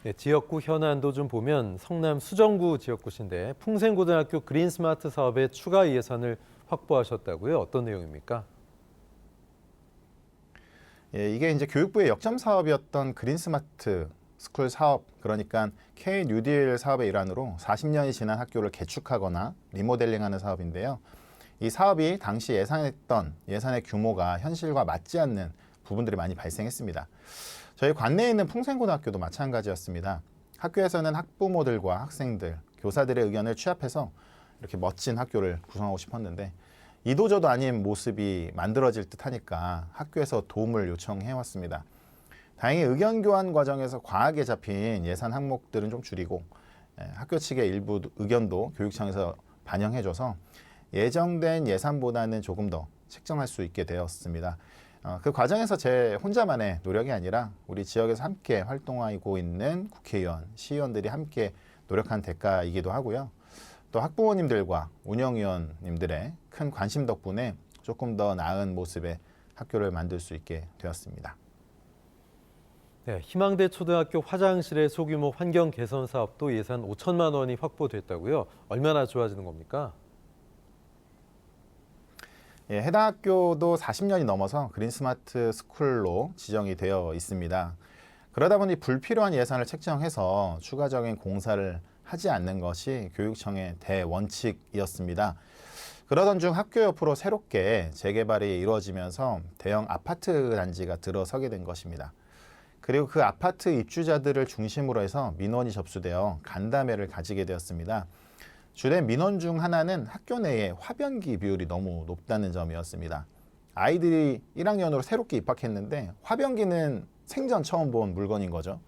네, 지역구 현안도 좀 보면 성남 수정구 지역구신데 풍생고등학교 그린스마트 사업에 추가 예산을 확보하셨다고요? 어떤 내용입니까? 예, 이게 이제 교육부의 역점 사업이었던 그린스마트 스쿨 사업, 그러니까 K 뉴딜 사업의 일환으로 40년이 지난 학교를 개축하거나 리모델링하는 사업인데요. 이 사업이 당시 예상했던 예산의 규모가 현실과 맞지 않는 부분들이 많이 발생했습니다. 저희 관내에 있는 풍생고등학교도 마찬가지였습니다. 학교에서는 학부모들과 학생들, 교사들의 의견을 취합해서 이렇게 멋진 학교를 구성하고 싶었는데 이도저도 아닌 모습이 만들어질 듯 하니까 학교에서 도움을 요청해 왔습니다. 다행히 의견 교환 과정에서 과하게 잡힌 예산 항목들은 좀 줄이고 학교 측의 일부 의견도 교육청에서 반영해줘서 예정된 예산보다는 조금 더 책정할 수 있게 되었습니다. 그 과정에서 제 혼자만의 노력이 아니라 우리 지역에서 함께 활동하고 있는 국회의원, 시의원들이 함께 노력한 대가이기도 하고요. 또 학부모님들과 운영위원님들의 큰 관심 덕분에 조금 더 나은 모습의 학교를 만들 수 있게 되었습니다. 네, 희망대 초등학교 화장실의 소규모 환경 개선 사업도 예산 5천만 원이 확보됐다고요? 얼마나 좋아지는 겁니까? 예, 해당 학교도 40년이 넘어서 그린스마트 스쿨로 지정이 되어 있습니다. 그러다 보니 불필요한 예산을 책정해서 추가적인 공사를 하지 않는 것이 교육청의 대원칙이었습니다. 그러던 중 학교 옆으로 새롭게 재개발이 이루어지면서 대형 아파트 단지가 들어서게 된 것입니다. 그리고 그 아파트 입주자들을 중심으로 해서 민원이 접수되어 간담회를 가지게 되었습니다. 주된 민원 중 하나는 학교 내에 화변기 비율이 너무 높다는 점이었습니다. 아이들이 1학년으로 새롭게 입학했는데 화변기는 생전 처음 본 물건인 거죠.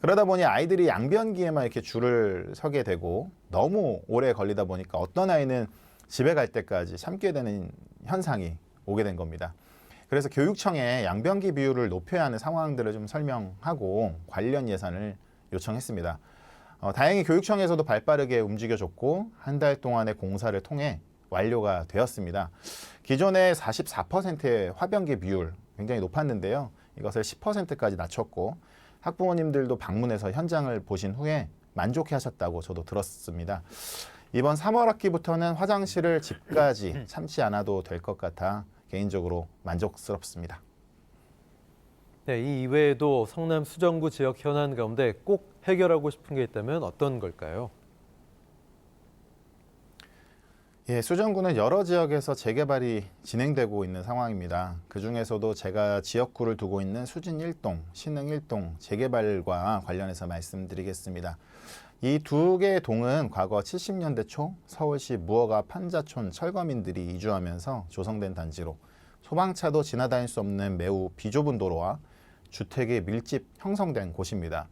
그러다 보니 아이들이 양변기에만 이렇게 줄을 서게 되고 너무 오래 걸리다 보니까 어떤 아이는 집에 갈 때까지 참게 되는 현상이 오게 된 겁니다. 그래서 교육청에 양변기 비율을 높여야 하는 상황들을 좀 설명하고 관련 예산을 요청했습니다. 다행히 교육청에서도 발빠르게 움직여줬고 한 달 동안의 공사를 통해 완료가 되었습니다. 기존의 44%의 화변기 비율 굉장히 높았는데요. 이것을 10%까지 낮췄고 학부모님들도 방문해서 현장을 보신 후에 만족해 하셨다고 저도 들었습니다. 이번 3월 학기부터는 화장실을 집까지 참지 않아도 될 것 같아 개인적으로 만족스럽습니다. 네, 이 이외에도 성남 수정구 지역 현안 가운데 꼭 해결하고 싶은 게 있다면 어떤 걸까요? 예, 수정구는 여러 지역에서 재개발이 진행되고 있는 상황입니다. 그중에서도 제가 지역구를 두고 있는 수진 1동, 신흥 1동 재개발과 관련해서 말씀드리겠습니다. 이 두 개의 동은 과거 70년대 초 서울시 무허가 판자촌 철거민들이 이주하면서 조성된 단지로 소방차도 지나다닐 수 없는 매우 비좁은 도로와 주택이 밀집 형성된 곳입니다.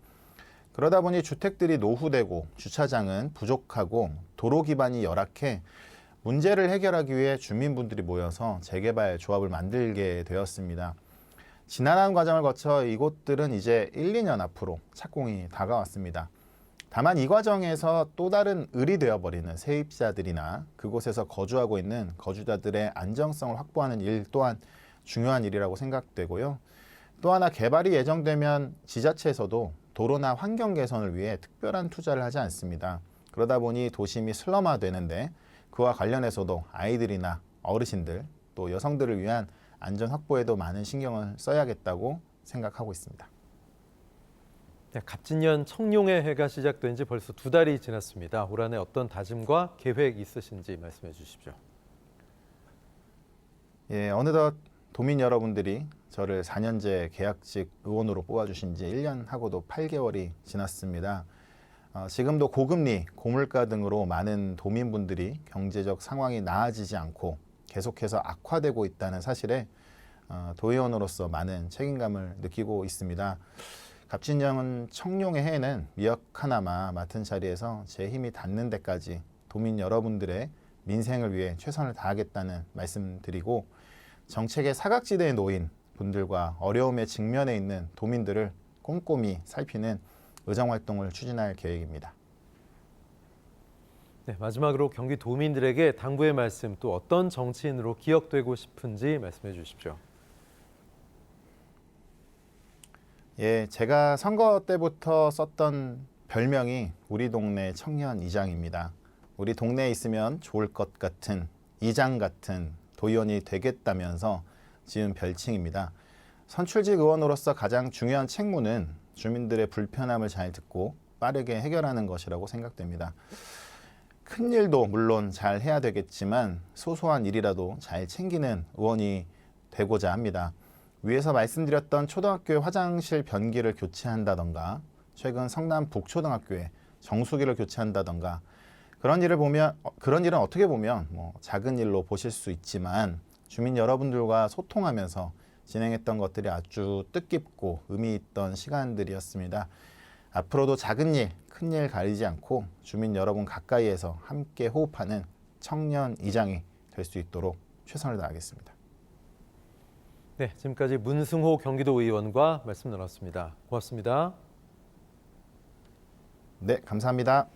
그러다 보니 주택들이 노후되고 주차장은 부족하고 도로 기반이 열악해 문제를 해결하기 위해 주민분들이 모여서 재개발 조합을 만들게 되었습니다. 지난한 과정을 거쳐 이곳들은 이제 1, 2년 앞으로 착공이 다가왔습니다. 다만 이 과정에서 또 다른 을이 되어버리는 세입자들이나 그곳에서 거주하고 있는 거주자들의 안정성을 확보하는 일 또한 중요한 일이라고 생각되고요. 또 하나 개발이 예정되면 지자체에서도 도로나 환경 개선을 위해 특별한 투자를 하지 않습니다. 그러다 보니 도심이 슬럼화되는데 그와 관련해서도 아이들이나 어르신들 또 여성들을 위한 안전 확보에도 많은 신경을 써야겠다고 생각하고 있습니다. 네, 갑진년 청룡의 해가 시작된 지 벌써 2달이 지났습니다. 올 한해 어떤 다짐과 계획 있으신지 말씀해 주십시오. 예, 어느덧 도민 여러분들이 저를 4년제 계약직 의원으로 뽑아주신 지 1년하고도 8개월이 지났습니다. 지금도 고금리, 고물가 등으로 많은 도민분들이 경제적 상황이 나아지지 않고 계속해서 악화되고 있다는 사실에 도의원으로서 많은 책임감을 느끼고 있습니다. 갑진년 청룡의 해에는 미역 하나마 맡은 자리에서 제 힘이 닿는 데까지 도민 여러분들의 민생을 위해 최선을 다하겠다는 말씀드리고 정책의 사각지대에 놓인 분들과 어려움에 직면해 있는 도민들을 꼼꼼히 살피는 의정활동을 추진할 계획입니다. 네, 마지막으로 경기 도민들에게 당부의 말씀 또 어떤 정치인으로 기억되고 싶은지 말씀해 주십시오. 예, 제가 선거 때부터 썼던 별명이 우리 동네 청년 이장입니다. 우리 동네에 있으면 좋을 것 같은 이장 같은 도의원이 되겠다면서 지은 별칭입니다. 선출직 의원으로서 가장 중요한 책무는 주민들의 불편함을 잘 듣고 빠르게 해결하는 것이라고 생각됩니다. 큰 일도 물론 잘 해야 되겠지만 소소한 일이라도 잘 챙기는 의원이 되고자 합니다. 위에서 말씀드렸던 초등학교의 화장실 변기를 교체한다던가 최근 성남 북초등학교에 정수기를 교체한다던가 그런 일은 어떻게 보면 작은 일로 보실 수 있지만 주민 여러분들과 소통하면서 진행했던 것들이 아주 뜻깊고 의미 있던 시간들이었습니다. 앞으로도 작은 일, 큰 일 가리지 않고 주민 여러분 가까이에서 함께 호흡하는 청년 이장이 될 수 있도록 최선을 다하겠습니다. 네, 지금까지 문승호 경기도 의원과 말씀 나눴습니다. 고맙습니다. 네, 감사합니다.